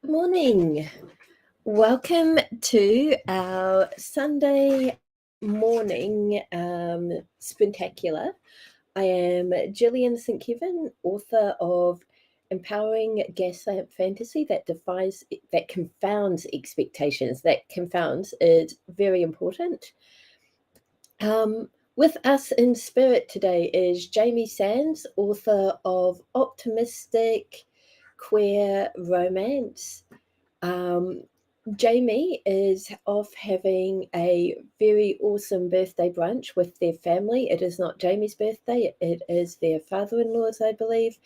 Good morning. Welcome to our Sunday morning Sprintacular. I am Gillian St. Kevern, author of Empowering Gaslamp Fantasy that confounds expectations. That confounds is very important. With us in spirit today is Jamie Sands, author of Optimistic Queer Romance. Um, Jamie is off having a very awesome birthday brunch with their family. It is not Jamie's birthday, it is their father-in-law's, I believe.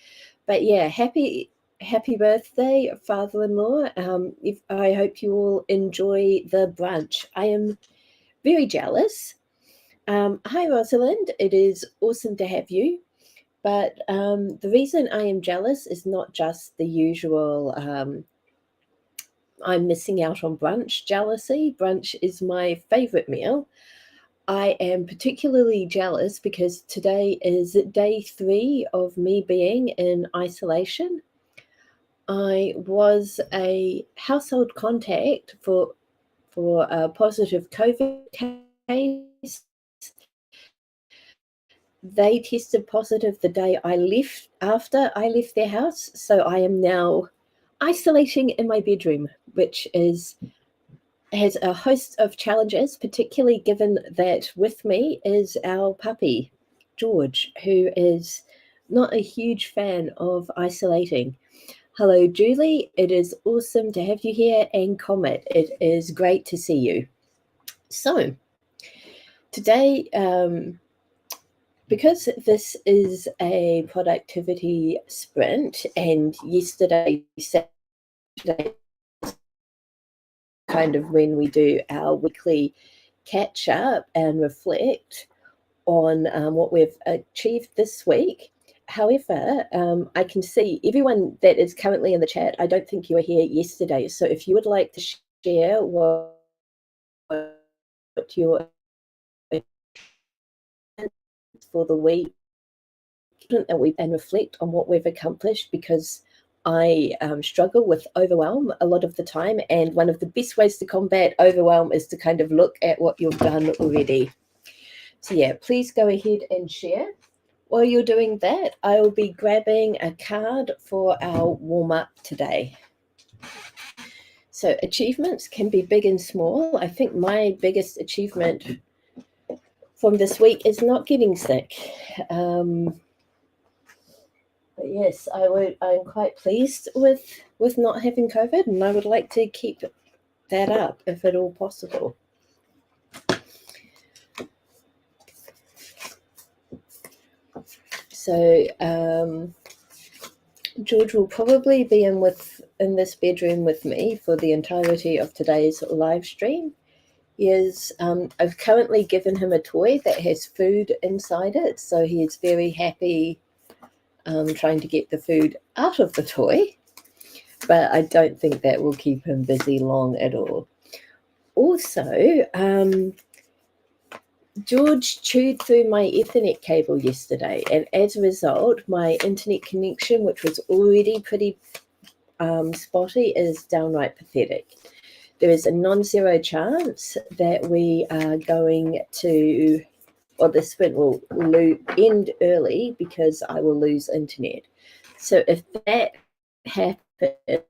But yeah, happy birthday, father-in-law. I hope you all enjoy the brunch. I am very jealous. Hi, Rosalind. It is awesome to have you. But the reason I am jealous is not just the usual I'm missing out on brunch jealousy. Brunch is my favorite meal. I am particularly jealous because today is day 3 of me being in isolation. I was a household contact for a positive COVID case. They tested positive the day after I left their house. So I am now isolating in my bedroom, which has a host of challenges, particularly given that with me is our puppy, George, who is not a huge fan of isolating. Hello, Julie. It is awesome to have you here, and Comet. It is great to see you. So, today, because this is a productivity sprint, and yesterday, Saturday, kind of when we do our weekly catch up and reflect on what we've achieved this week. However, I can see everyone that is currently in the chat. I don't think you were here yesterday. So if you would like to share what your for the week and reflect on what we've accomplished, because I struggle with overwhelm a lot of the time, and one of the best ways to combat overwhelm is to kind of look at what you've done already. So yeah, please go ahead and share. While you're doing that, I will be grabbing a card for our warm-up today. So achievements can be big and small. I think my biggest achievement from this week is not getting sick. But yes, I'm quite pleased with not having COVID, and I would like to keep that up if at all possible. So George will probably be in this bedroom with me for the entirety of today's live stream. I've currently given him a toy that has food inside it, so he is very happy trying to get the food out of the toy, but I don't think that will keep him busy long at all. Also, George chewed through my Ethernet cable yesterday, and as a result, my internet connection, which was already pretty spotty, is downright pathetic. There is a non-zero chance that we are going to, or the sprint will end early because I will lose internet. So if that happens,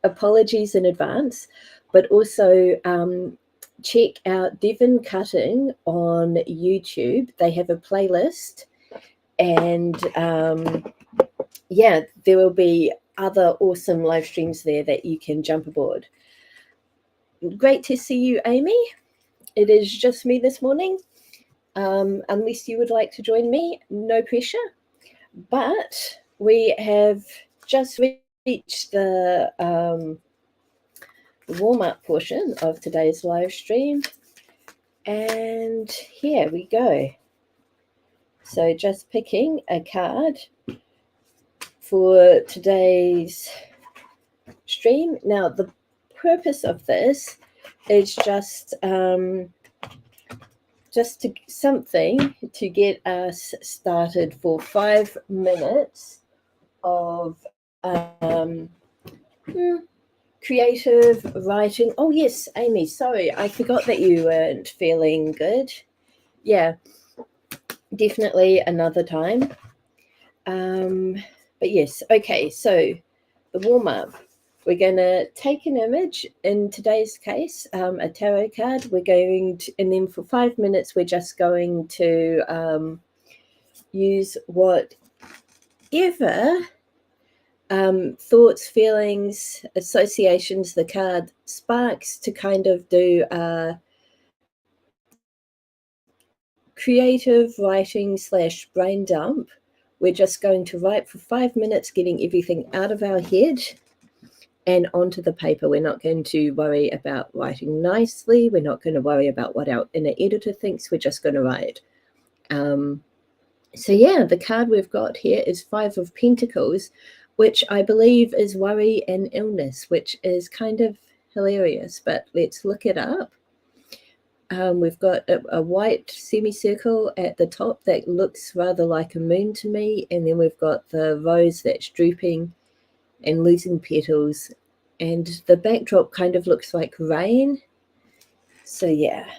apologies in advance, but also check out Devon Cutting on YouTube. They have a playlist, and there will be other awesome live streams there that you can jump aboard. Great to see you, Amy. It is just me this morning. Unless you would like to join me, no pressure. But we have just reached the warm-up portion of today's live stream, and here we go. So just picking a card for today's stream. Now the purpose of this is just something to get us started for 5 minutes of Creative writing. Oh, yes, Amy, sorry, I forgot that you weren't feeling good. Yeah, definitely another time. But yes, okay, so the warm-up. We're going to take an image, in today's case, a tarot card. We're going to, and then for 5 minutes, we're just going to use whatever thoughts, feelings, associations the card sparks to kind of do a creative writing / brain dump. We're just going to write for 5 minutes, getting everything out of our head and onto the paper. We're not going to worry about writing nicely. We're not going to worry about what our inner editor thinks. We're just going to write. So yeah, the card we've got here is 5 of Pentacles, which I believe is worry and illness, which is kind of hilarious, but let's look it up. We've got a white semicircle at the top that looks rather like a moon to me, and then we've got the rose that's drooping and losing petals, and the backdrop kind of looks like rain. So yeah,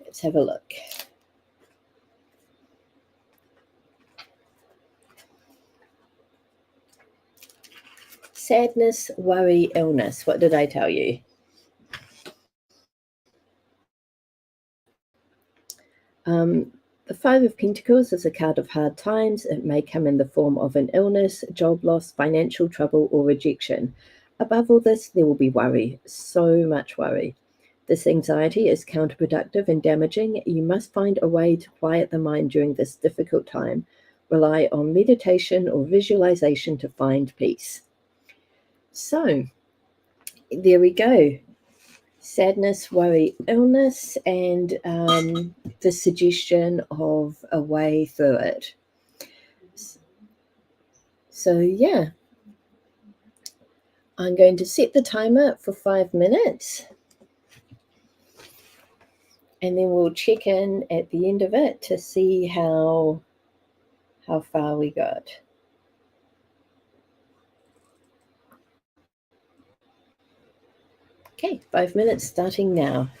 let's have a look. Sadness, worry, illness. What did I tell you? The 5 of Pentacles is a card of hard times. It may come in the form of an illness, job loss, financial trouble, or rejection. Above all this, there will be worry, so much worry. This anxiety is counterproductive and damaging. You must find a way to quiet the mind during this difficult time. Rely on meditation or visualization to find peace. So, there we go. Sadness, worry, illness, and the suggestion of a way through it. So yeah, I'm going to set the timer for 5 minutes, and then we'll check in at the end of it to see how far we got. Okay, 5 minutes starting now.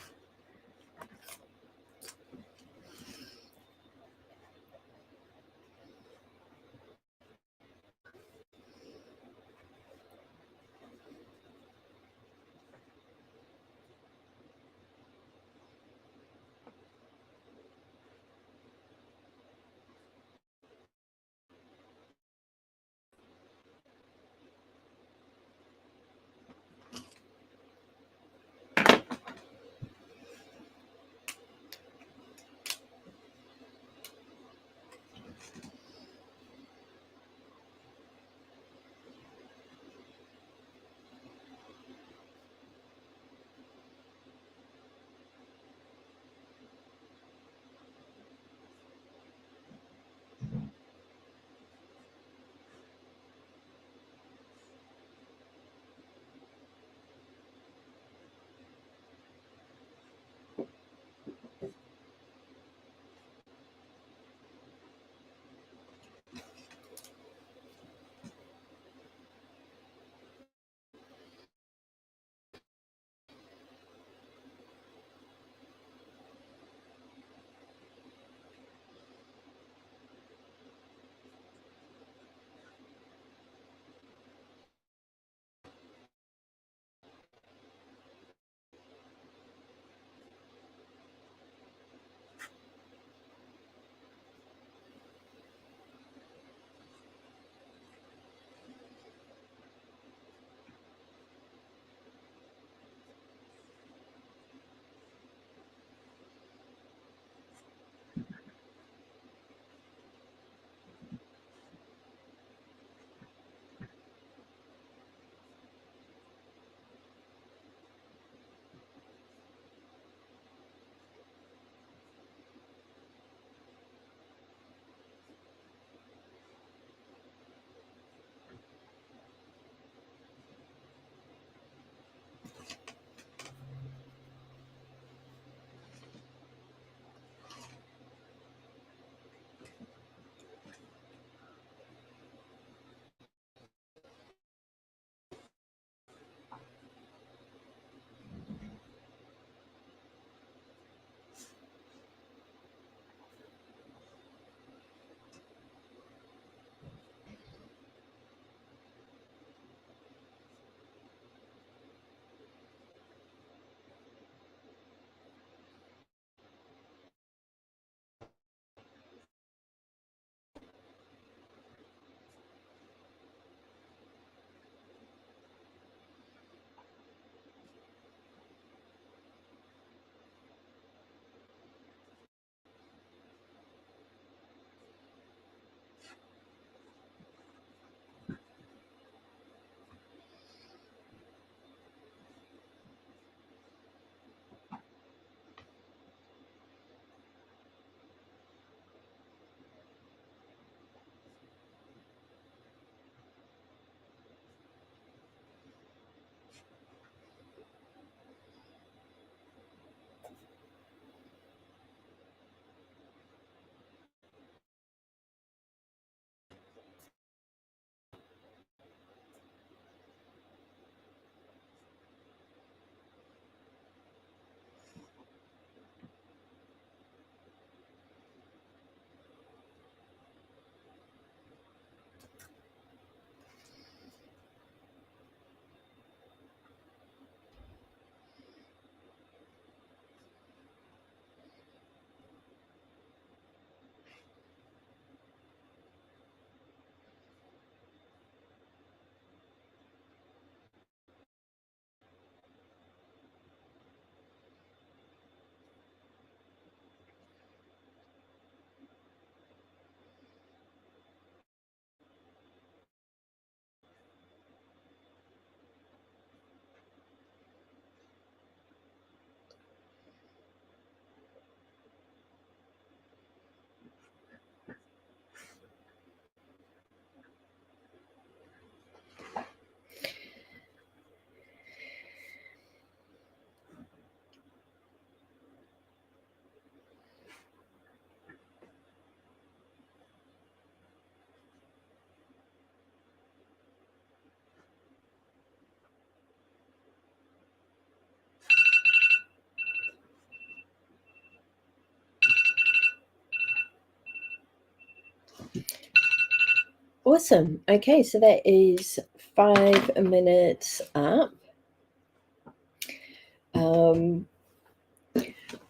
Awesome. Okay, so that is 5 minutes up.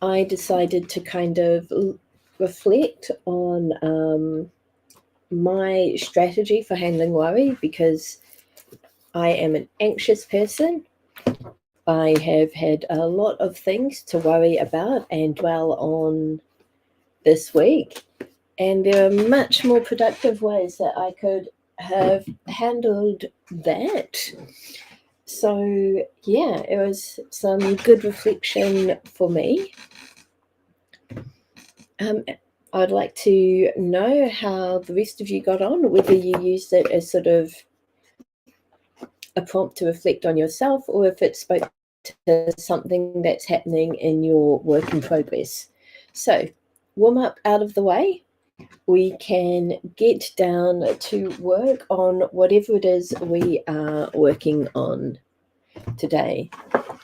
I decided to kind of reflect on my strategy for handling worry, because I am an anxious person. I have had a lot of things to worry about and dwell on this week, and there are much more productive ways that I could have handled that. So, yeah, it was some good reflection for me. I'd like to know how the rest of you got on, whether you used it as sort of a prompt to reflect on yourself, or if it spoke to something that's happening in your work in progress. So, warm up out of the way. We can get down to work on whatever it is we are working on today.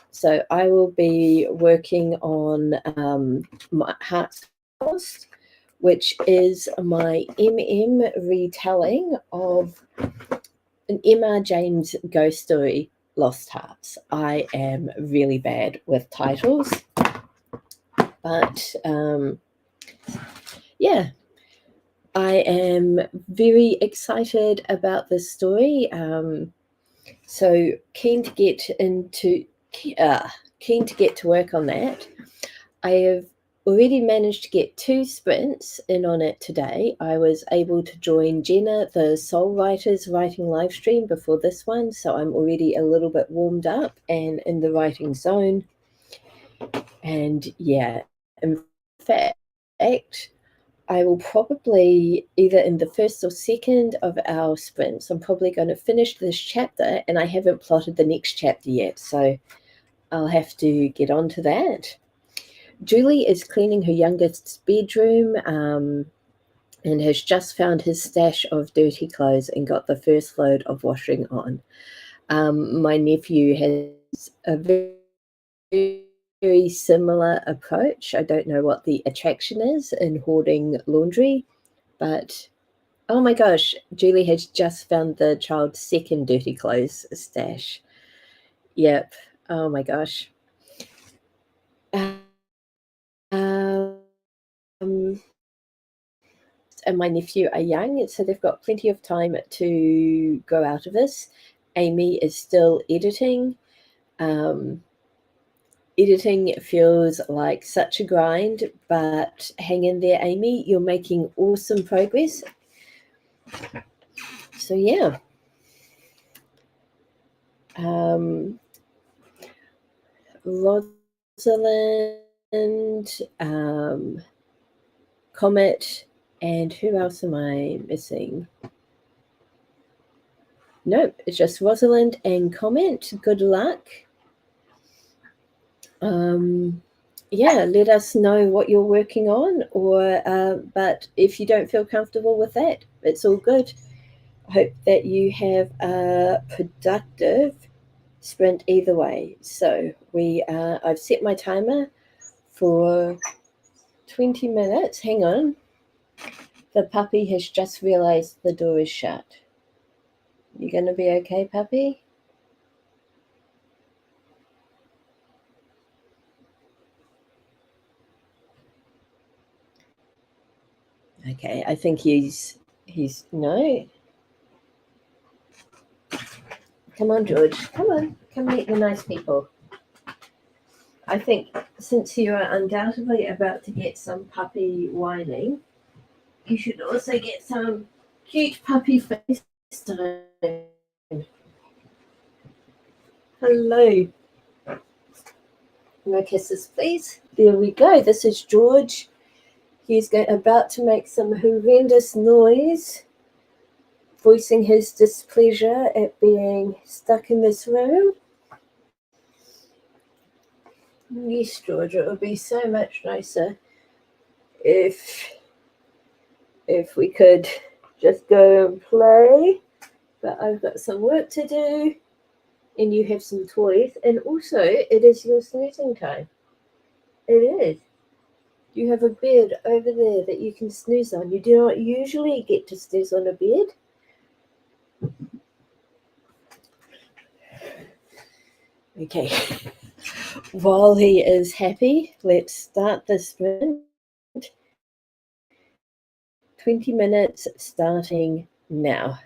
So I will be working on my Heart's Lost, which is my retelling of an Emma James ghost story, Lost Hearts. I am really bad with titles, but yeah, I am very excited about this story. So keen to get to work on that. I have already managed to get 2 sprints in on it today. I was able to join Jenna, the Soul Writers writing live stream, before this one, so I'm already a little bit warmed up and in the writing zone. And yeah, in fact, I will probably, either in the first or second of our sprints, I'm probably going to finish this chapter, and I haven't plotted the next chapter yet, so I'll have to get on to that. Julie is cleaning her youngest's bedroom and has just found his stash of dirty clothes and got the first load of washing on. My nephew has a very similar approach. I don't know what the attraction is in hoarding laundry, but oh my gosh, Julie has just found the child's second dirty clothes stash. Yep. Oh my gosh. And my nephew are young, so they've got plenty of time to grow out of this. Amy is still editing. Editing feels like such a grind, but hang in there, Amy. You're making awesome progress. So, yeah. Rosalind, Comet, and who else am I missing? Nope, it's just Rosalind and Comet. Good luck. Yeah, let us know what you're working on, or but if you don't feel comfortable with that, it's all good. I hope that you have a productive sprint either way. So I've set my timer for 20 minutes. Hang on. The puppy has just realized the door is shut. You going to be okay, puppy? Okay, I think he's no. Come on, George. Come on. Come meet the nice people. I think since you are undoubtedly about to get some puppy whining, you should also get some cute puppy face time. Hello. No kisses, please. There we go. This is George. He's about to make some horrendous noise, voicing his displeasure at being stuck in this room. Yes, George, it would be so much nicer if we could just go and play. But I've got some work to do, and you have some toys, and also it is your snoozing time. It is. You have a bed over there that you can snooze on. You do not usually get to snooze on a bed, Okay. While he is happy, let's start the sprint. 20 minutes starting now.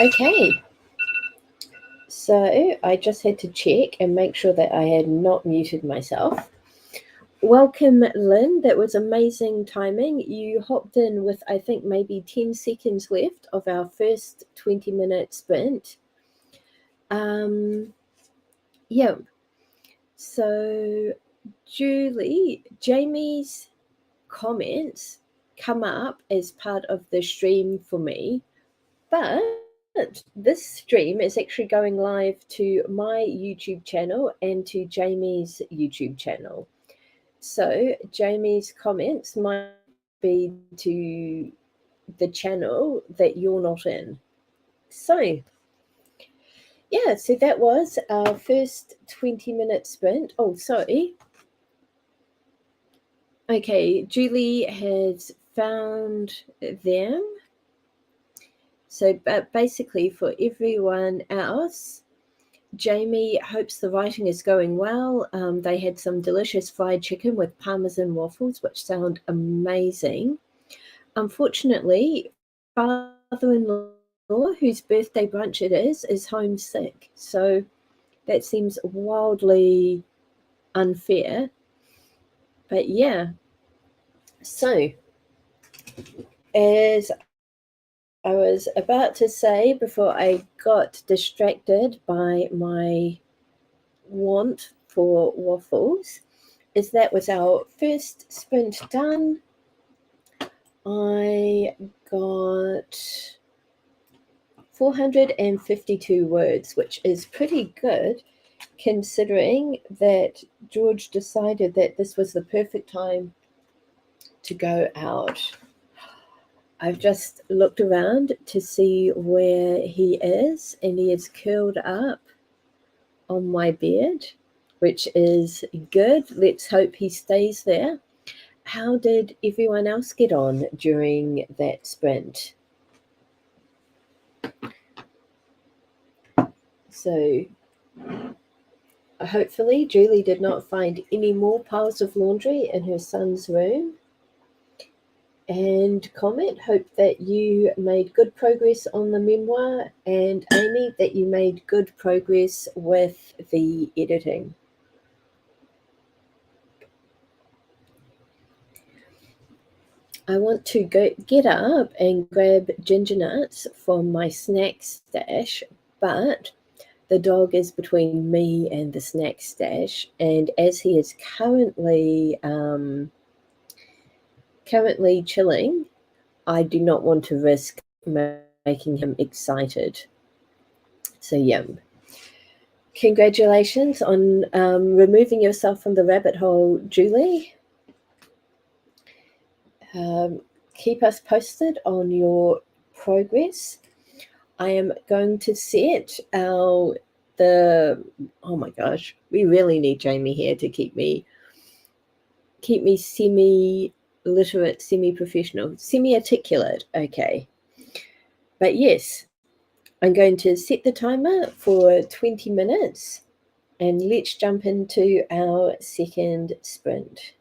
Okay, so I just had to check and make sure that I had not muted myself. Welcome, Lynn. That was amazing timing. You hopped in with, I think, maybe 10 seconds left of our first 20-minute sprint. Yeah. So, Julie, Jamie's comments come up as part of the stream for me, but this stream is actually going live to my YouTube channel and to Jamie's YouTube channel. So Jamie's comments might be to the channel that you're not in. So yeah, so that was our first 20-minute sprint. Oh, sorry. Okay, Julie has found them. So basically for everyone else, Jamie hopes the writing is going well. They had some delicious fried chicken with parmesan waffles, which sound amazing. Unfortunately, father-in-law, whose birthday brunch it is homesick. So that seems wildly unfair. But yeah. So, as I was about to say before I got distracted by my want for waffles, is that was our first sprint done. I got 452 words, which is pretty good considering that George decided that this was the perfect time to go out. I've just looked around to see where he is, and he is curled up on my bed, which is good. Let's hope he stays there. How did everyone else get on during that sprint? So hopefully Julie did not find any more piles of laundry in her son's room. And comment, hope that you made good progress on the memoir, and Amy, that you made good progress with the editing. I want to get up and grab ginger nuts from my snack stash, but the dog is between me and the snack stash, and as he is currently chilling, I do not want to risk making him excited. So yeah, congratulations on removing yourself from the rabbit hole, Julie. Keep us posted on your progress. I am going to set oh my gosh, we really need Jamie here to keep me semi-literate, semi-professional, semi-articulate. Okay. But yes, I'm going to set the timer for 20 minutes and let's jump into our second sprint.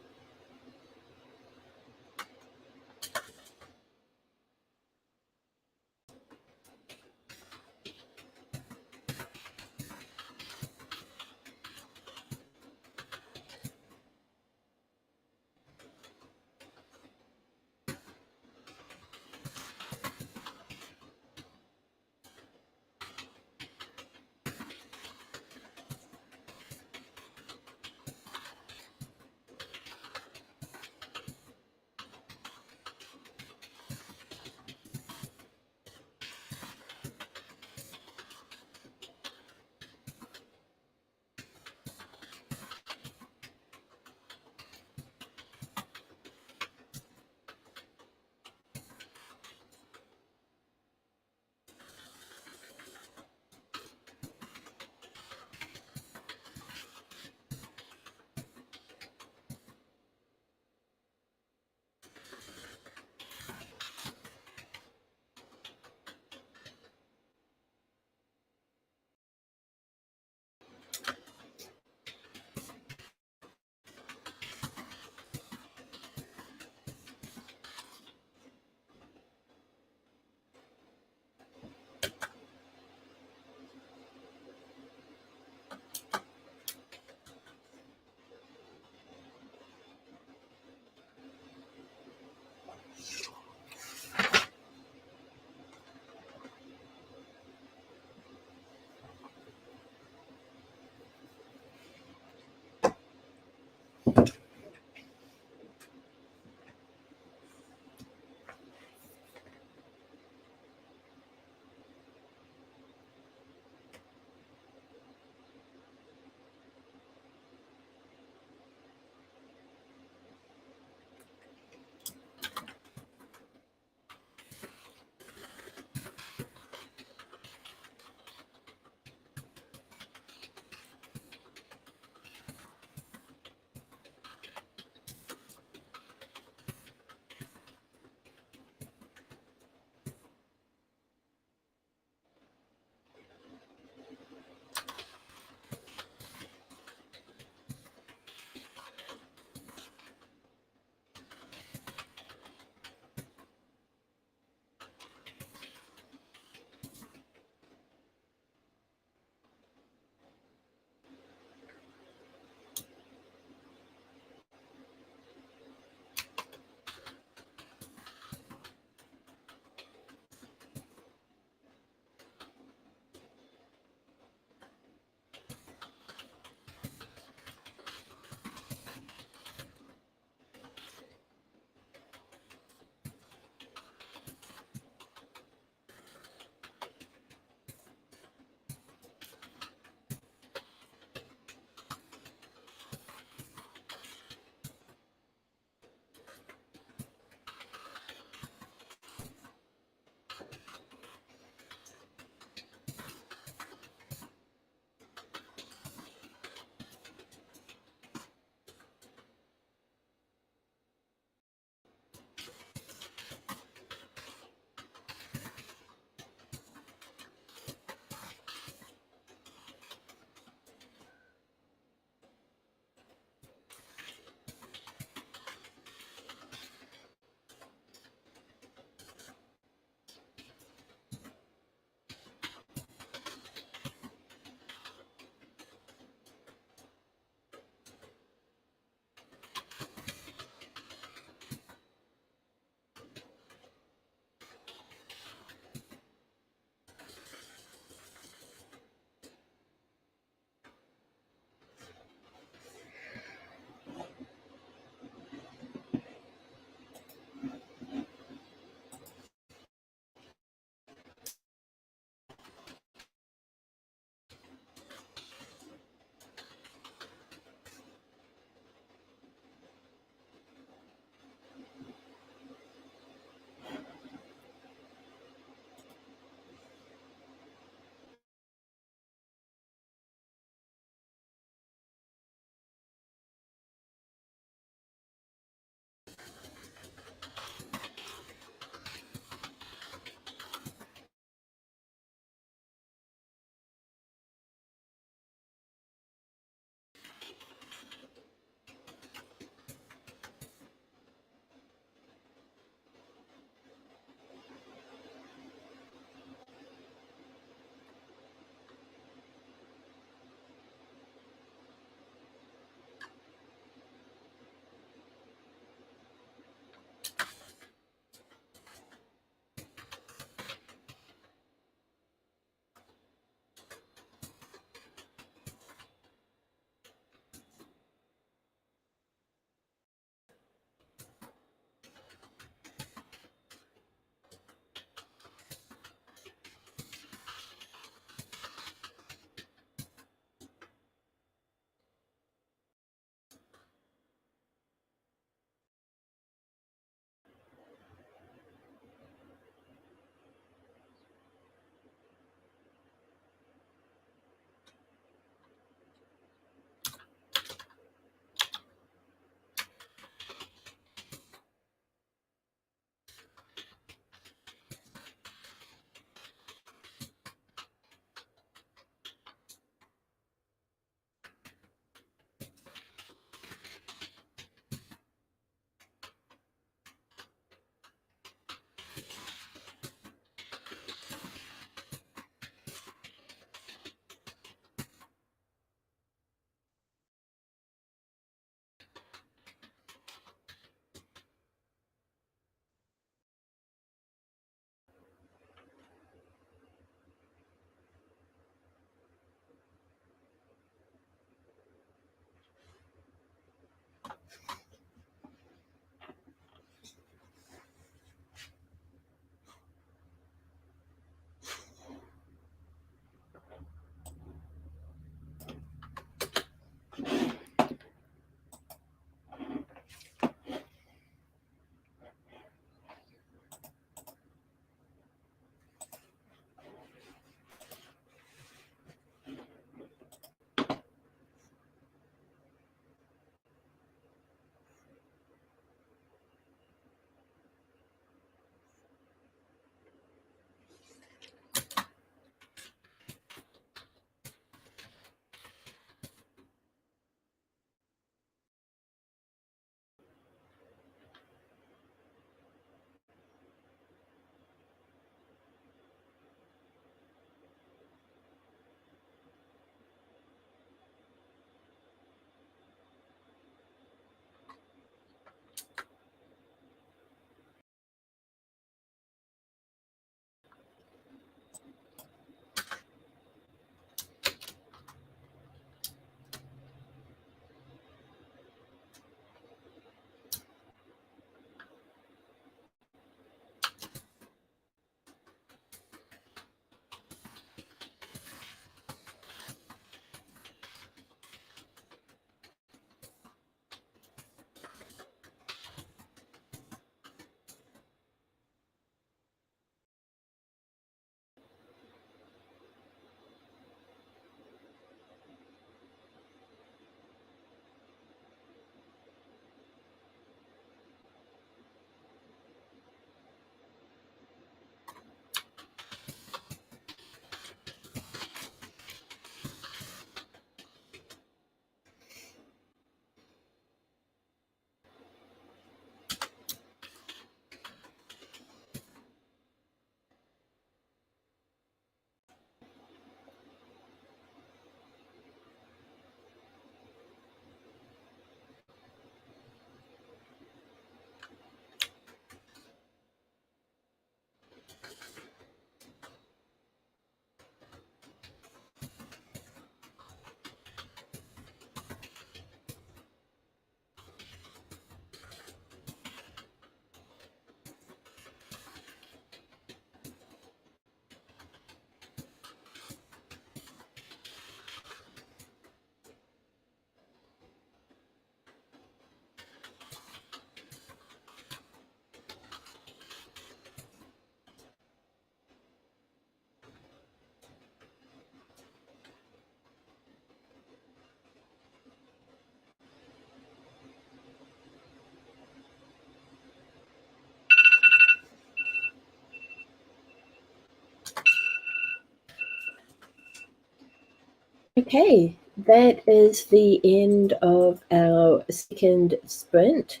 Okay, that is the end of our second sprint.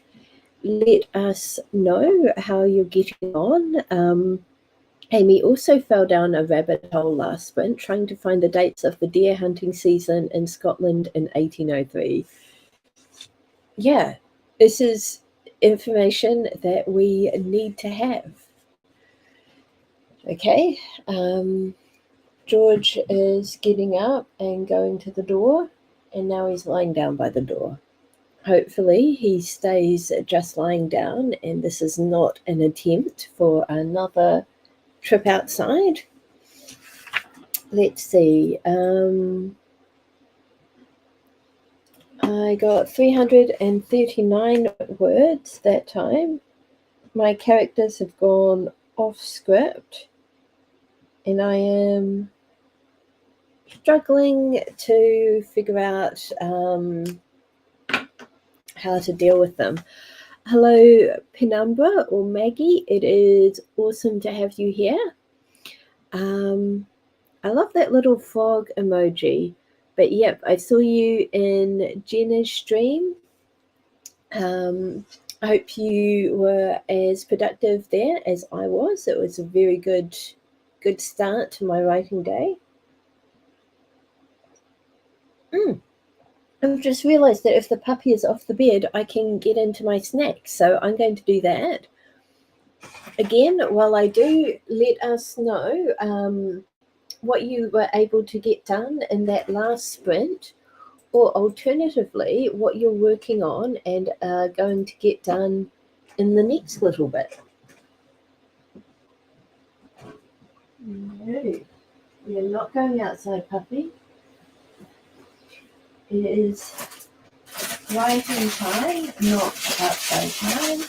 Let us know how you're getting on. Amy also fell down a rabbit hole last sprint trying to find the dates of the deer hunting season in Scotland in 1803. Yeah, this is information that we need to have. Okay, George is getting up and going to the door, and now he's lying down by the door. Hopefully he stays just lying down, and this is not an attempt for another trip outside. Let's see. I got 339 words that time. My characters have gone off script, and I am struggling to figure out how to deal with them. Hello, Penumbra or Maggie. It is awesome to have you here. I love that little frog emoji. But yep, I saw you in Jenna's stream. I hope you were as productive there as I was. It was a very good start to my writing day. I've just realised that if the puppy is off the bed, I can get into my snacks. So I'm going to do that. Again, while I do, let us know what you were able to get done in that last sprint, or alternatively, what you're working on and are going to get done in the next little bit. No, you're not going outside, puppy. It is writing time, not outside time.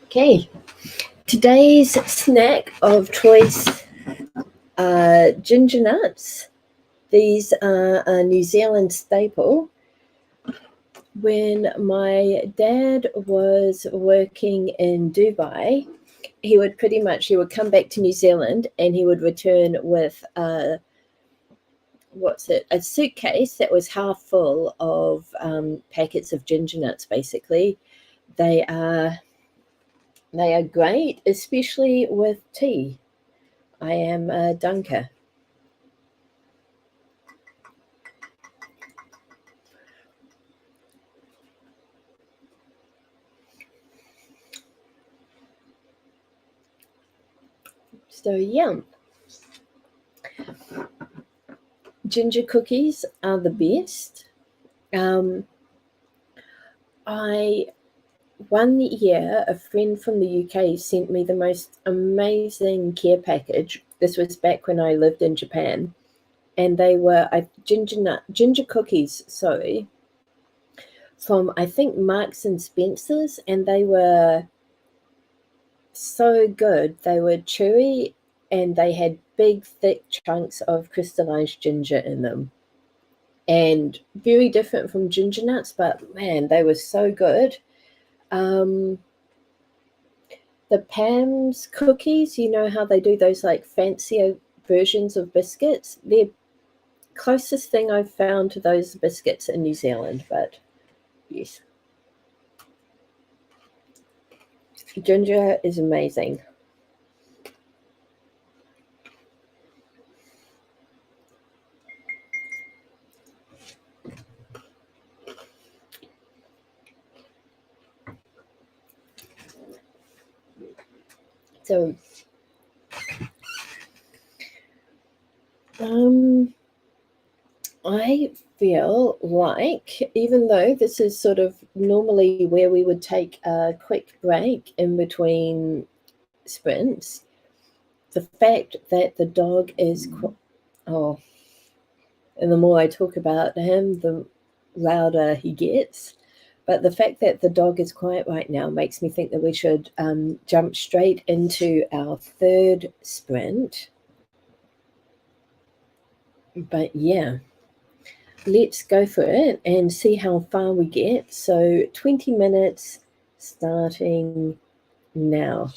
Okay, today's snack of choice are ginger nuts. These are a New Zealand staple. When my dad was working in Dubai, he would come back to New Zealand and he would return with a suitcase that was half full of packets of ginger nuts. Basically, they are great, especially with tea. I am a dunker. So yum. Ginger cookies are the best. One year, a friend from the UK sent me the most amazing care package. This was back when I lived in Japan, and they were ginger cookies. Sorry, from I think Marks and Spencer's, and they were so good. They were chewy, and they had big, thick chunks of crystallized ginger in them. And very different from ginger nuts, but man, they were so good. The Pam's cookies, you know how they do those like fancier versions of biscuits? They're closest thing I've found to those biscuits in New Zealand, but yes. Ginger is amazing. So, I feel like, even though this is sort of normally where we would take a quick break in between sprints, the fact that the dog is, and the more I talk about him, the louder he gets. But the fact that the dog is quiet right now makes me think that we should jump straight into our third sprint. But yeah, let's go for it and see how far we get. So 20 minutes starting now.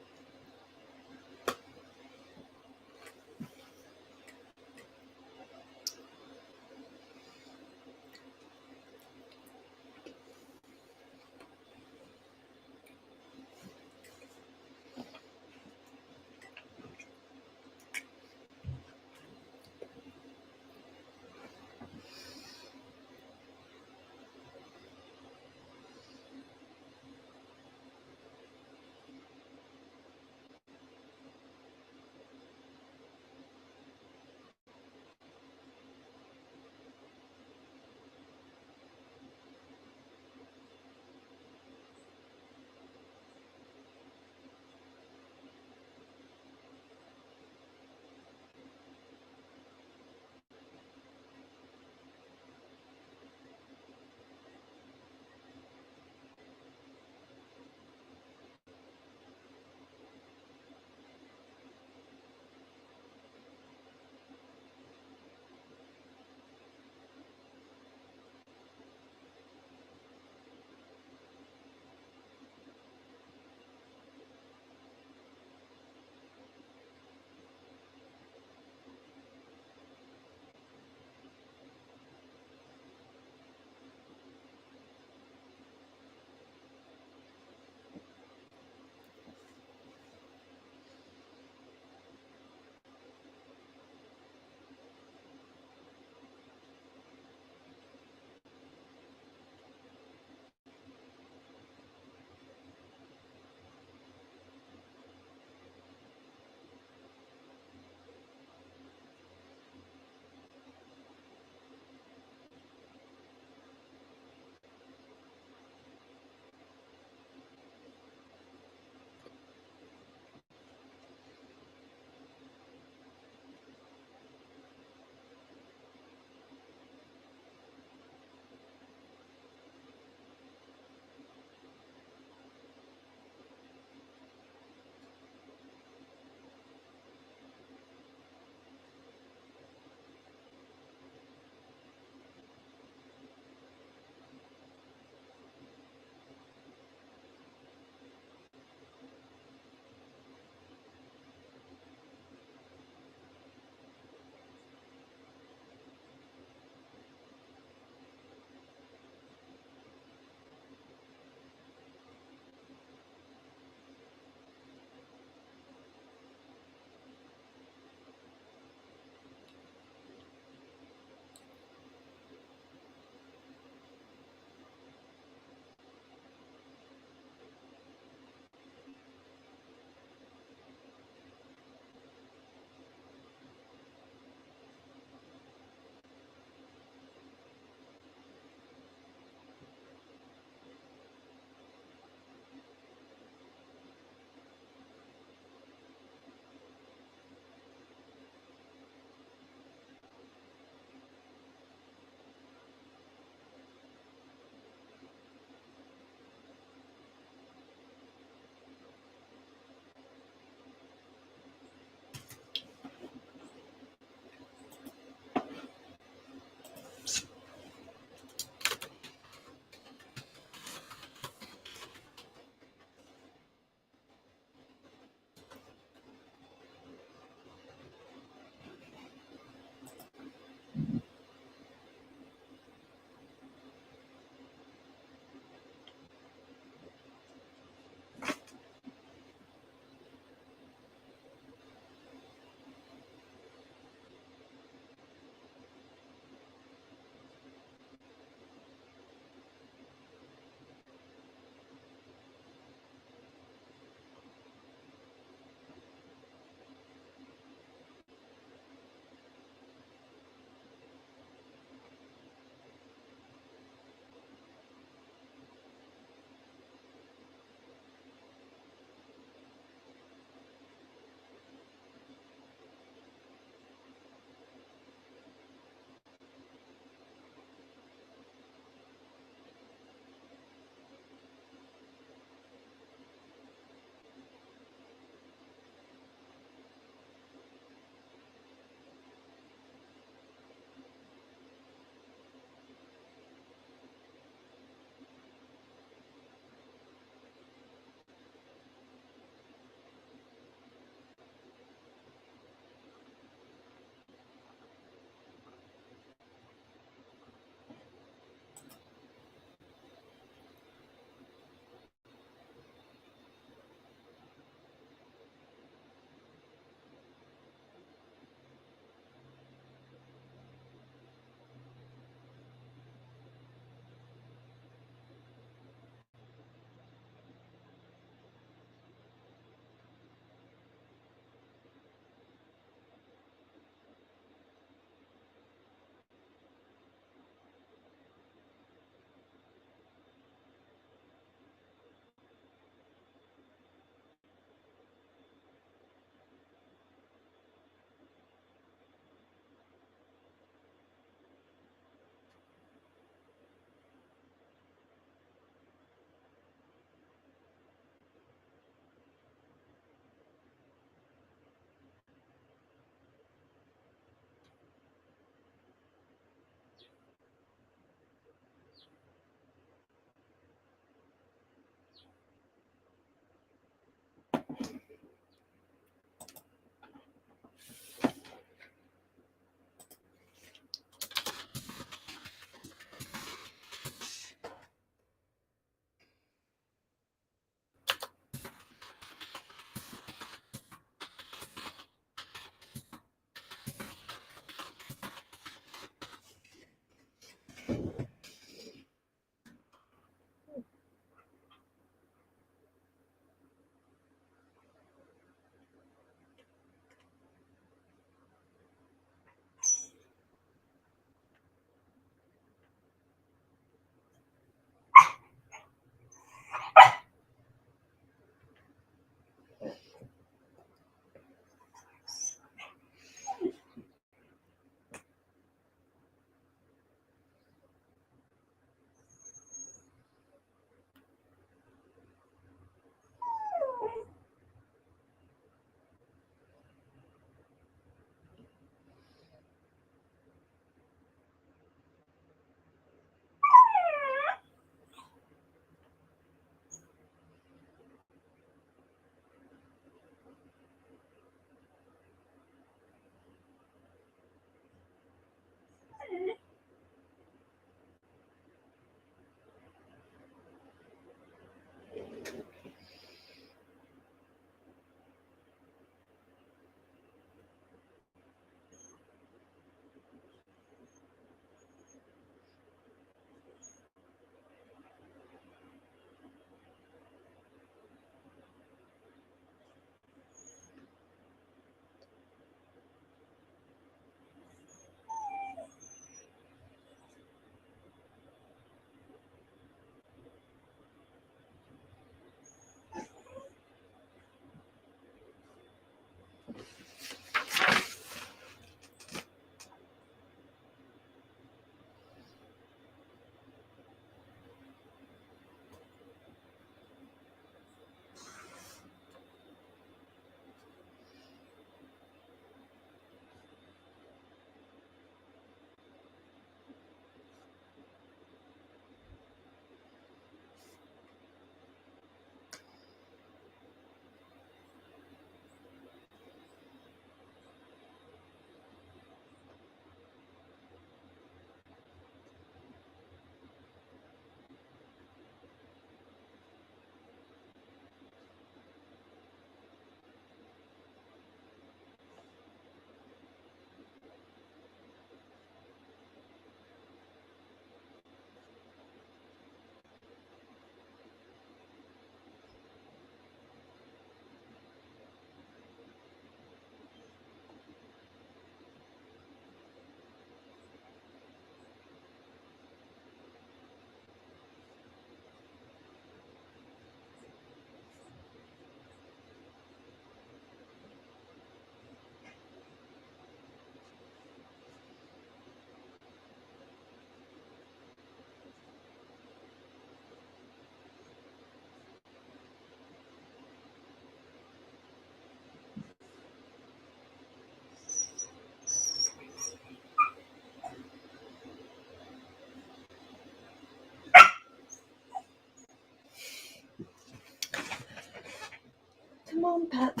on, Pep.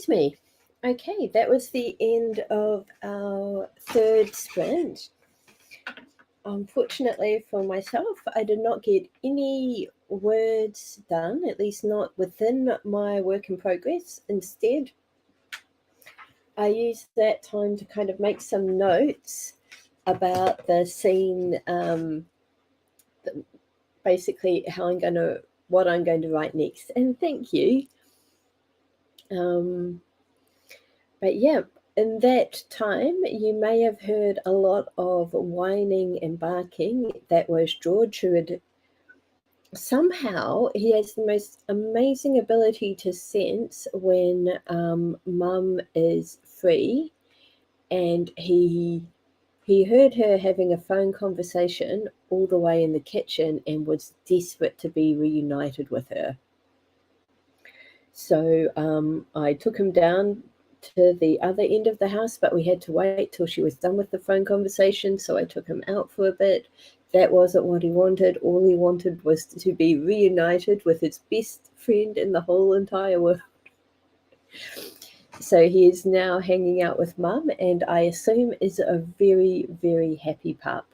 Excuse me. Okay, that was the end of our third sprint. Unfortunately for myself, I did not get any words done, at least not within my work in progress. Instead, I used that time to kind of make some notes about the scene, basically what I'm going to write next. And thank you. But yeah, in that time, you may have heard a lot of whining and barking. That was George, who had somehow he has the most amazing ability to sense when mum is free, and he heard her having a phone conversation all the way in the kitchen and was desperate to be reunited with her. So I took him down to the other end of the house, but we had to wait till she was done with the phone conversation. So I took him out for a bit. That wasn't what he wanted. All he wanted was to be reunited with his best friend in the whole entire world. So he is now hanging out with mum, and I assume is a very, very happy pup.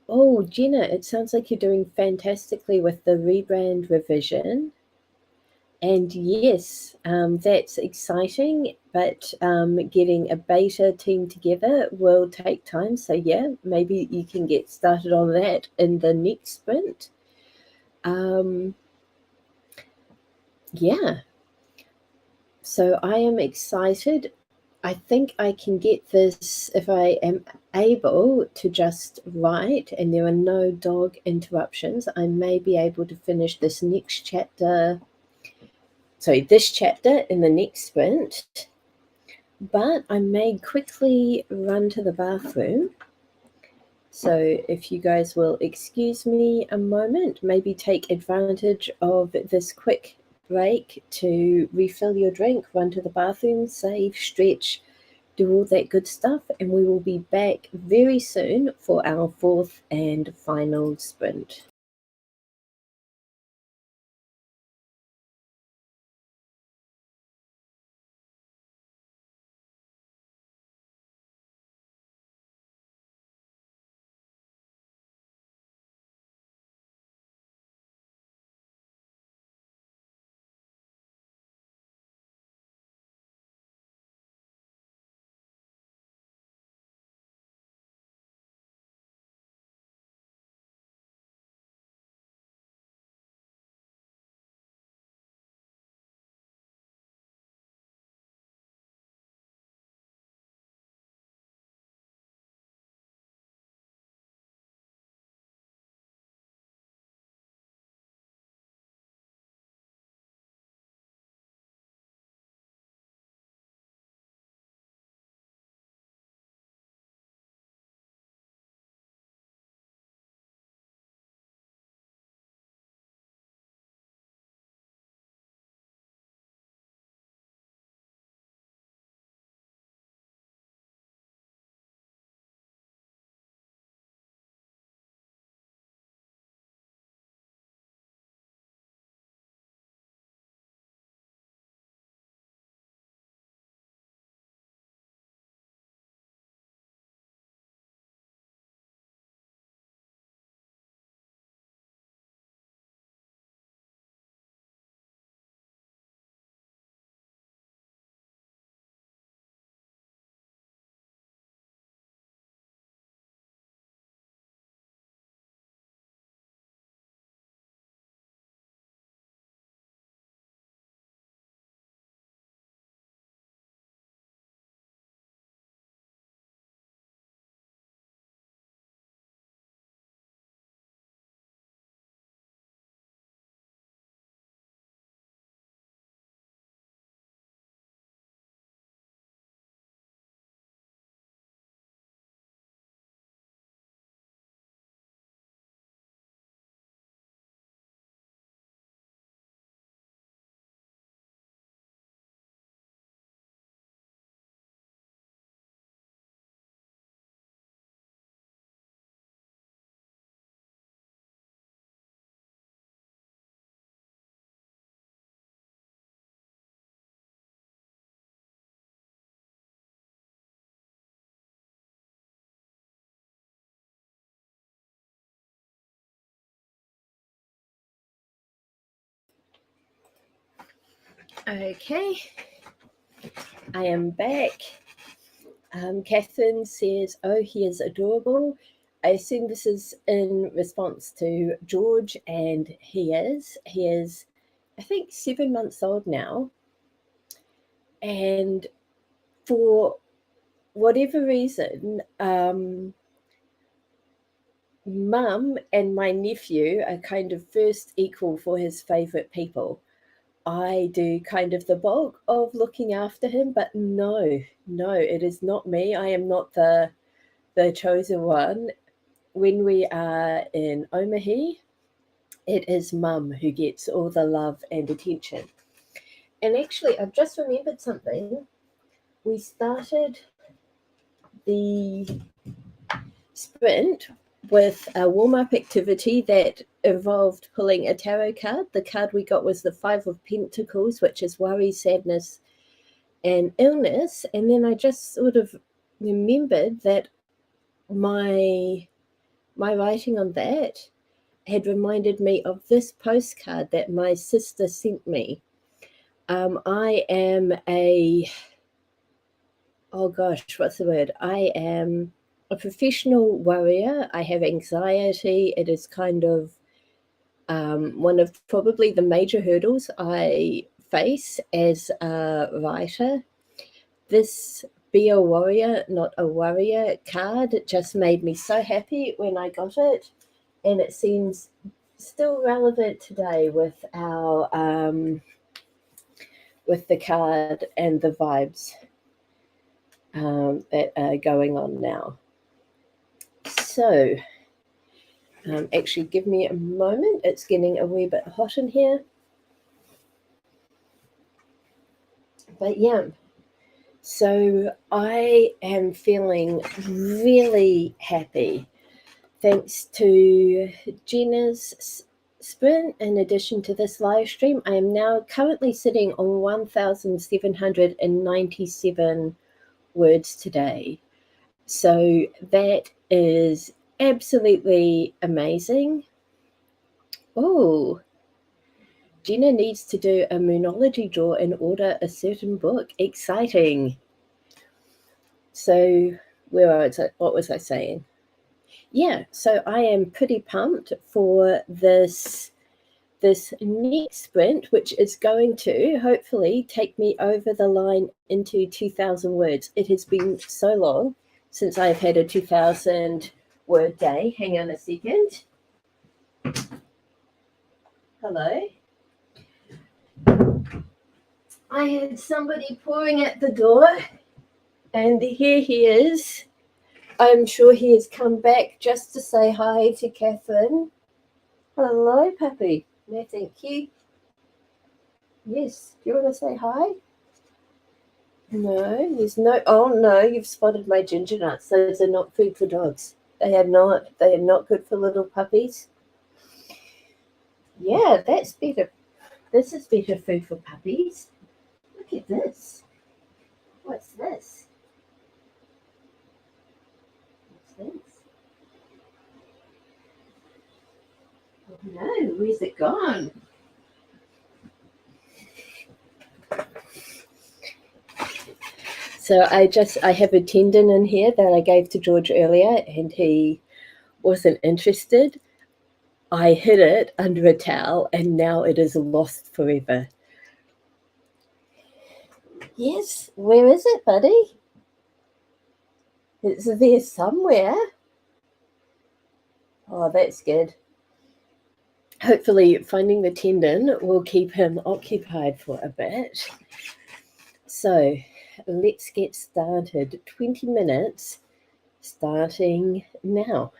Oh, Jenna, it sounds like you're doing fantastically with the rebrand revision. And yes, that's exciting, but getting a beta team together will take time. So yeah, maybe you can get started on that in the next sprint. Yeah, so I am excited. I think I can get this if I am able to just write and there are no dog interruptions. I may be able to finish this next chapter. So this chapter in the next sprint, but I may quickly run to the bathroom. So if you guys will excuse me a moment, maybe take advantage of this quick break to refill your drink, run to the bathroom, save, stretch, do all that good stuff, and we will be back very soon for our fourth and final sprint. Okay, I am back. Catherine says, "Oh, he is adorable." I assume this is in response to George, and he is. He is, I think, 7 months old now. And for whatever reason, Mum and my nephew are kind of first equal for his favourite people. I do kind of the bulk of looking after him, but no, it is not me. I am not the chosen one. When we are in Omahi, it is Mum who gets all the love and attention. And actually, I've just remembered something. We started the sprint with a warm-up activity that involved pulling a tarot card. The card we got was the Five of Pentacles, which is worry, sadness, and illness. And then I just sort of remembered that my writing on that had reminded me of this postcard that my sister sent me. I am I am a professional worrier. I have anxiety. It is kind of one of probably the major hurdles I face as a writer. This Be a Warrior, Not a Worrier card just made me so happy when I got it, and it seems still relevant today with our with the card and the vibes that are going on now. So actually give me a moment, it's getting a wee bit hot in here. But yeah, so I am feeling really happy thanks to Jenna's sprint. In addition to this live stream, I am now currently sitting on 1,797 words today. So that is absolutely amazing. Oh, Jenna needs to do a Moonology draw and order a certain book. Exciting. So what was I saying? Yeah, so I am pretty pumped for this next sprint, which is going to hopefully take me over the line into 2,000 words. It has been so long since I've had a 2,000 word day. Hang on a second. Hello. I had somebody pouring at the door, and here he is. I'm sure he has come back just to say hi to Catherine. Hello, puppy. No, thank you. Yes, do you want to say hi? No, there's no. Oh no, you've spotted my ginger nuts. Those are not food for dogs. They are not. They are not good for little puppies. Yeah, that's better. This is better food for puppies. Look at this. What's this? What's this? Oh no, where's it gone? So I have a tendon in here that I gave to George earlier, and he wasn't interested. I hid it under a towel, and now it is lost forever. Yes, where is it, buddy? It's there somewhere. Oh, that's good. Hopefully finding the tendon will keep him occupied for a bit. So let's get started. 20 minutes starting now.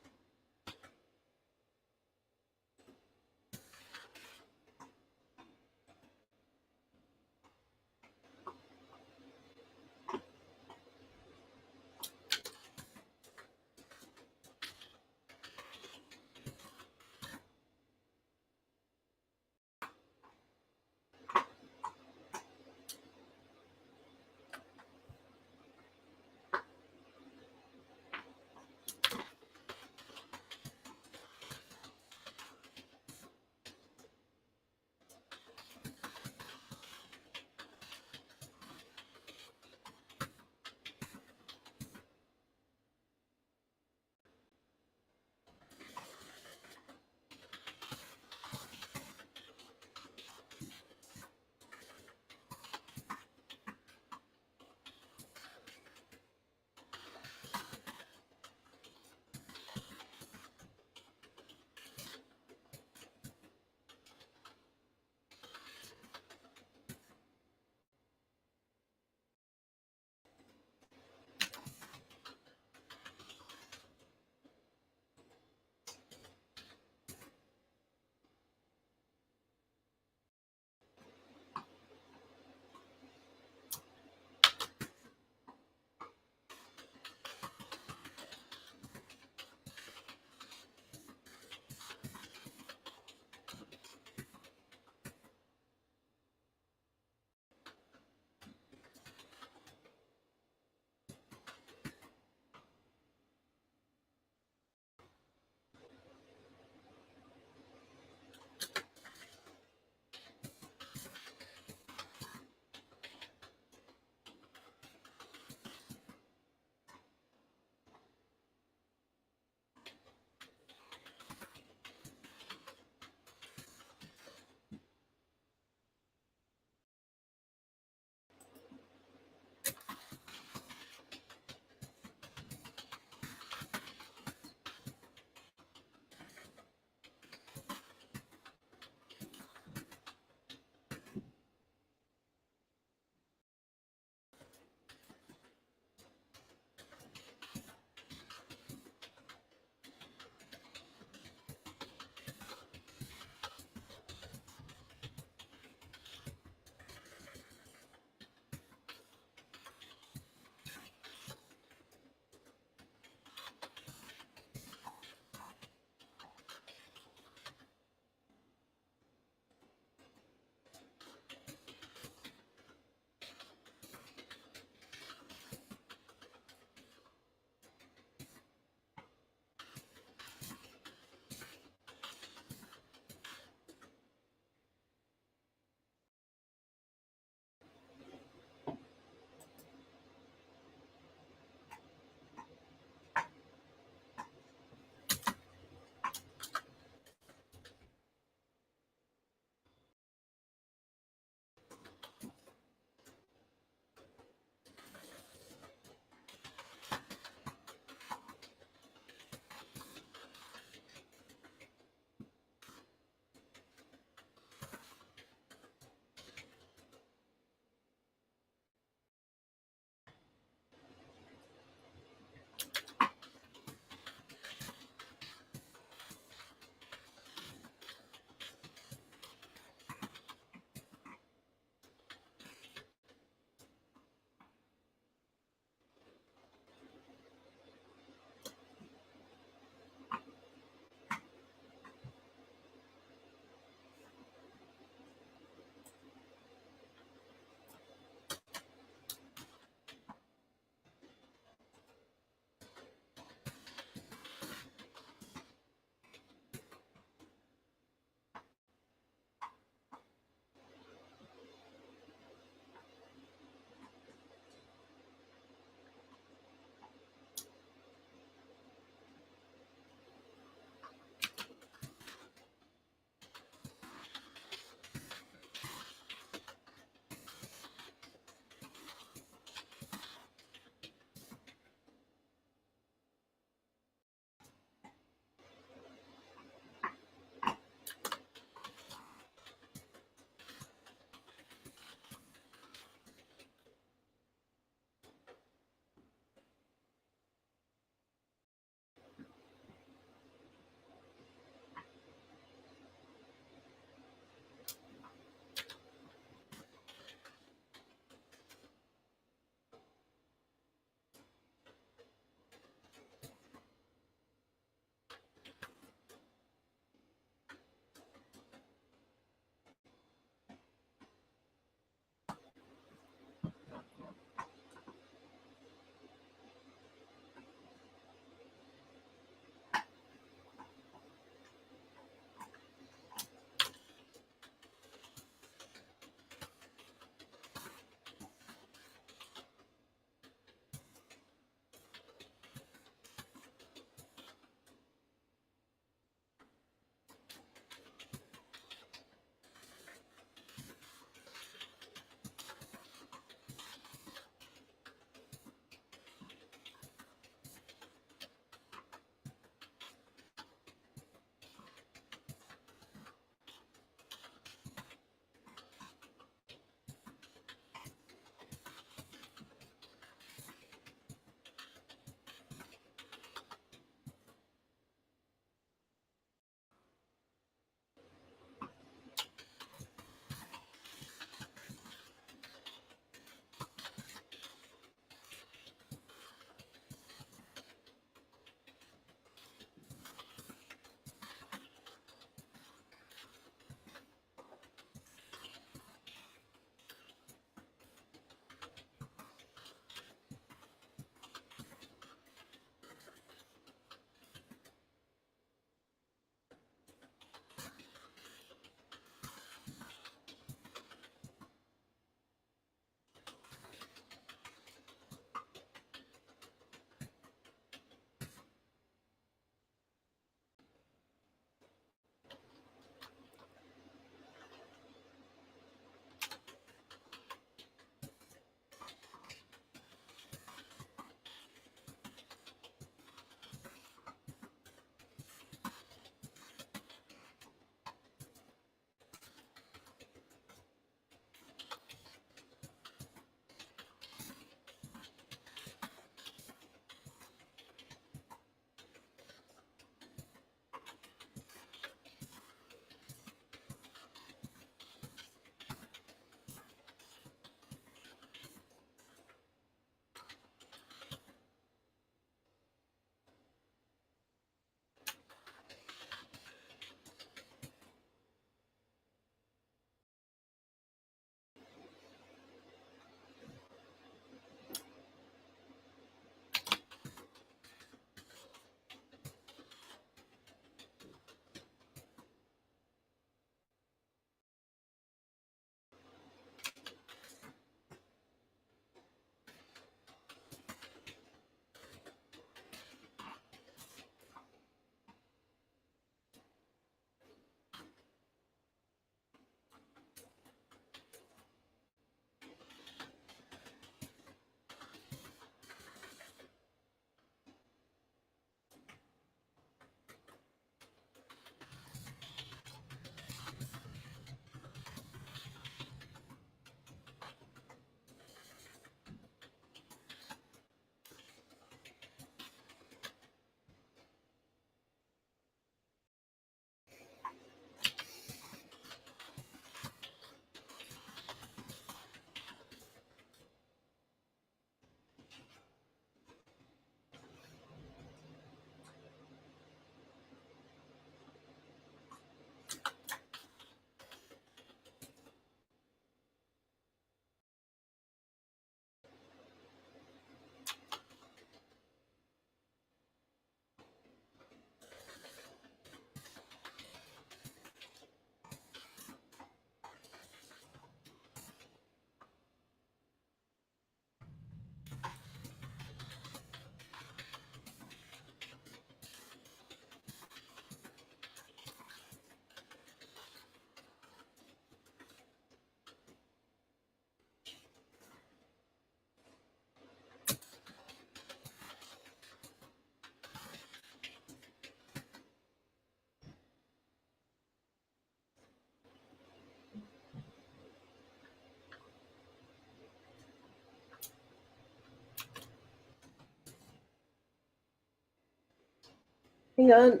Hang on.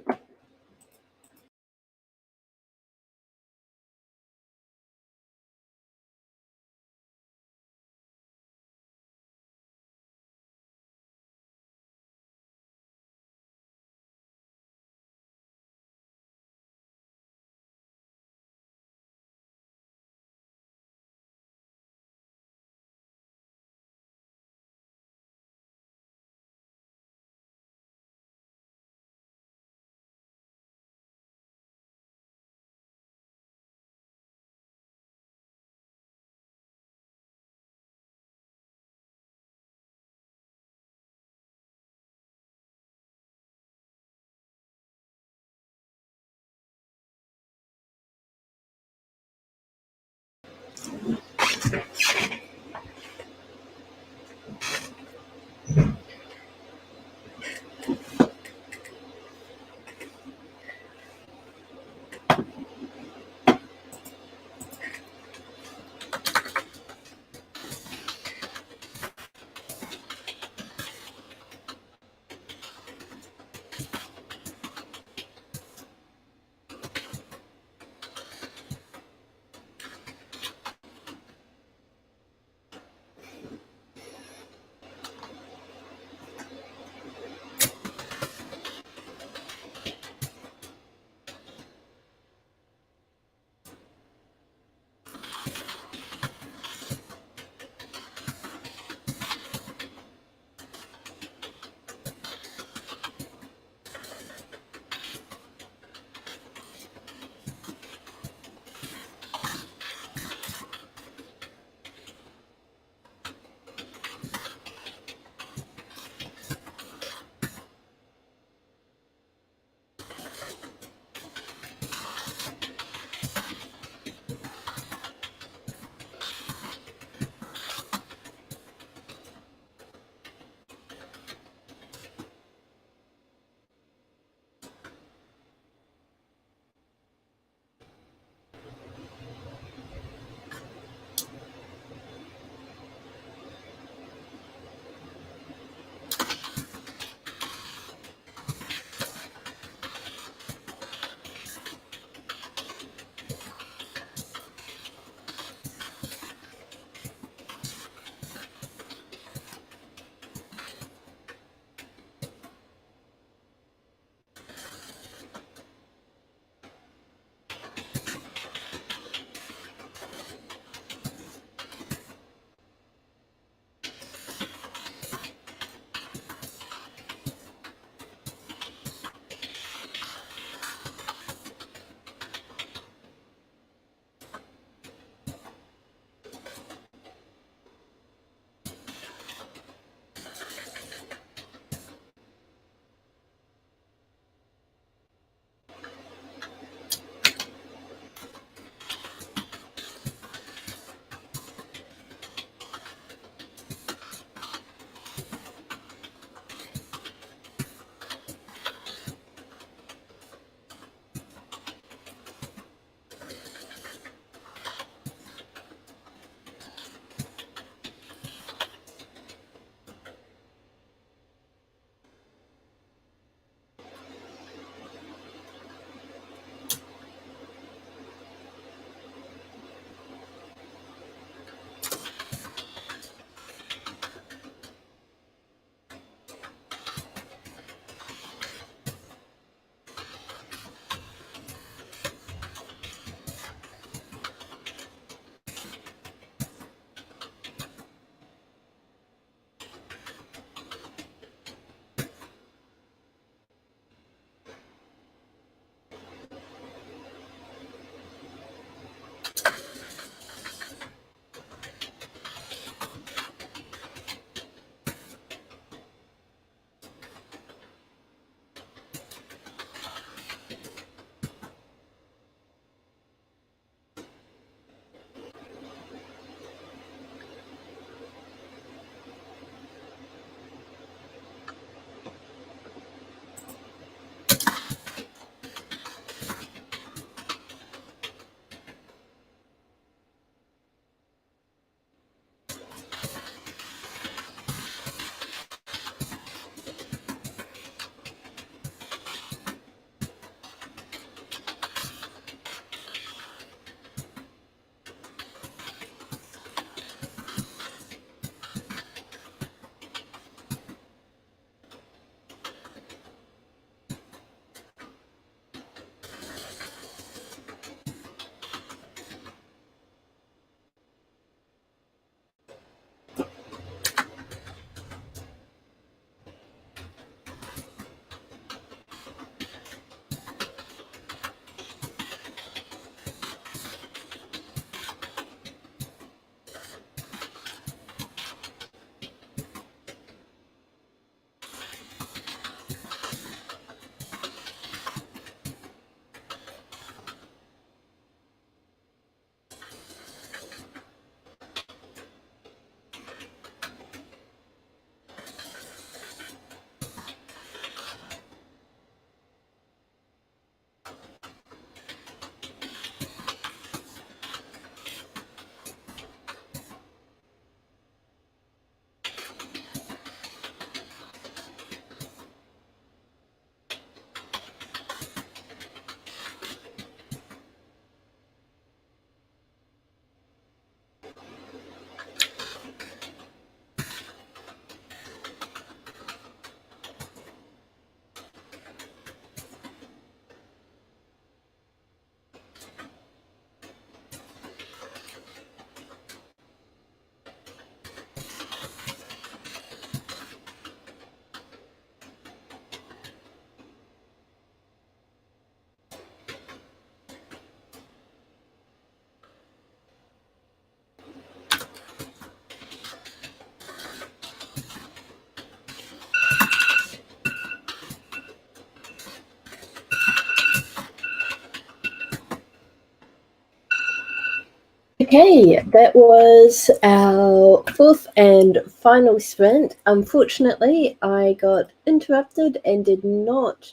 Okay, that was our fourth and final sprint. Unfortunately, I got interrupted and did not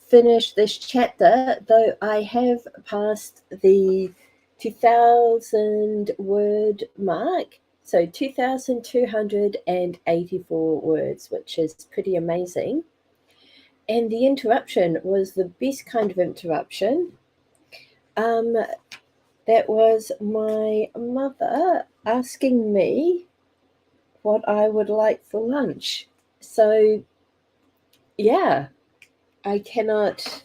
finish this chapter, though I have passed the 2,000 word mark. So 2,284 words, which is pretty amazing. And the interruption was the best kind of interruption. That was my mother asking me what I would like for lunch. So yeah, I cannot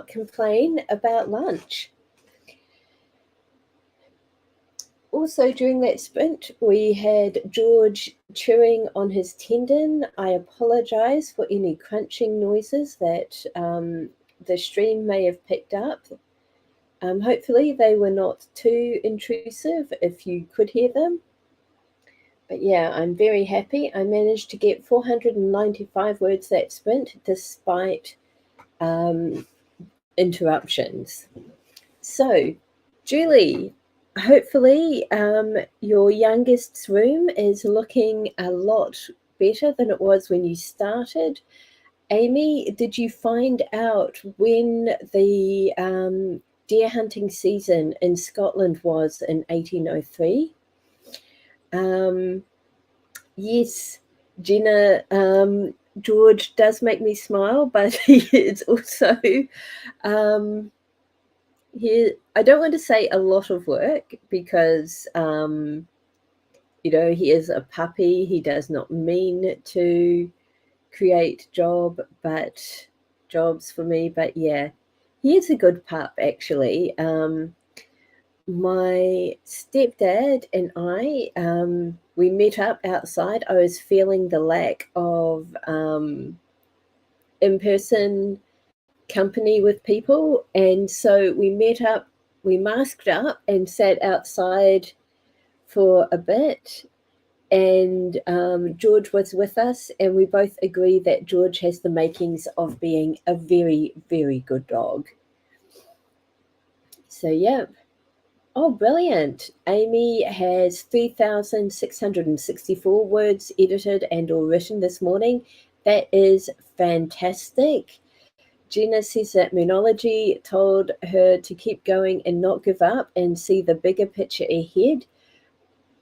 complain about lunch. Also, during that sprint, we had George chewing on his tendon. I apologize for any crunching noises that the stream may have picked up. Hopefully, they were not too intrusive if you could hear them. But yeah, I'm very happy. I managed to get 495 words that sprint despite interruptions. So, Julie, hopefully your youngest's room is looking a lot better than it was when you started. Amy, did you find out when the deer hunting season in Scotland was in 1803? Yes, Jenna, George does make me smile, but he is also I don't want to say a lot of work because he is a puppy. He does not mean to create jobs for me, but yeah, he is a good pup actually. My stepdad and I, we met up outside. I was feeling the lack of in-person company with people, and so we met up, we masked up and sat outside for a bit, and George was with us, and we both agree that George has the makings of being a very, very good dog. So yeah. Oh, brilliant. Amy has 3,664 words edited and or written this morning. That is fantastic. Jenna says that Moonology told her to keep going and not give up and see the bigger picture ahead.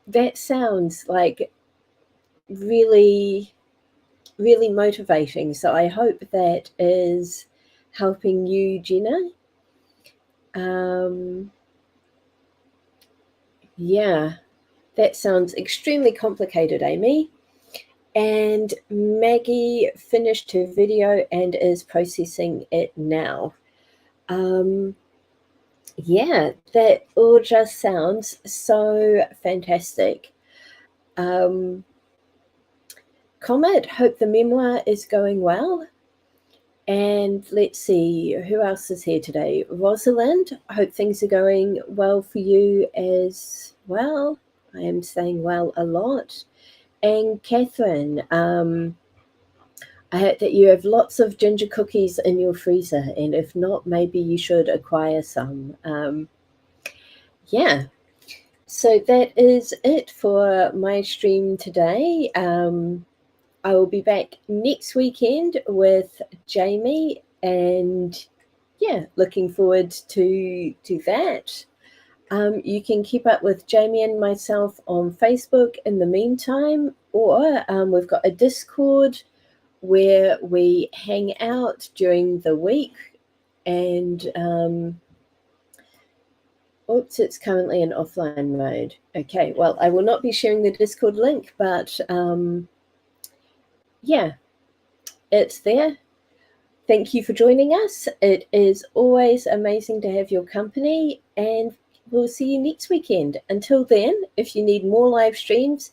That sounds like really, really motivating. So I hope that is helping you, Jenna. Yeah, that sounds extremely complicated, Amy. And Maggie finished her video and is processing it now. Yeah, that all just sounds so fantastic. Comet, hope the memoir is going well. And let's see, who else is here today? Rosalind, hope things are going well for you as well. I am saying well a lot. And Catherine, I hope that you have lots of ginger cookies in your freezer, and if not, maybe you should acquire some. Yeah, so that is it for my stream today. I will be back next weekend with Jamie, and yeah, looking forward to that. You can keep up with Jamie and myself on Facebook in the meantime, or we've got a Discord where we hang out during the week, and oops, it's currently in offline mode. Okay, well, I will not be sharing the Discord link, but yeah, it's there. Thank you for joining us. It is always amazing to have your company, and we'll see you next weekend. Until then, if you need more live streams,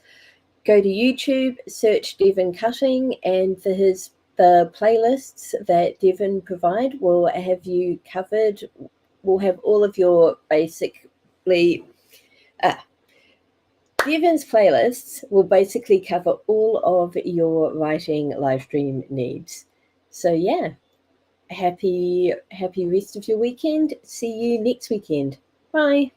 go to YouTube, search Devon Cutting, and the playlists that Devon provide will have you covered. Will have all of your basically Devon's playlists will basically cover all of your writing live stream needs. So yeah, happy rest of your weekend. See you next weekend. Bye.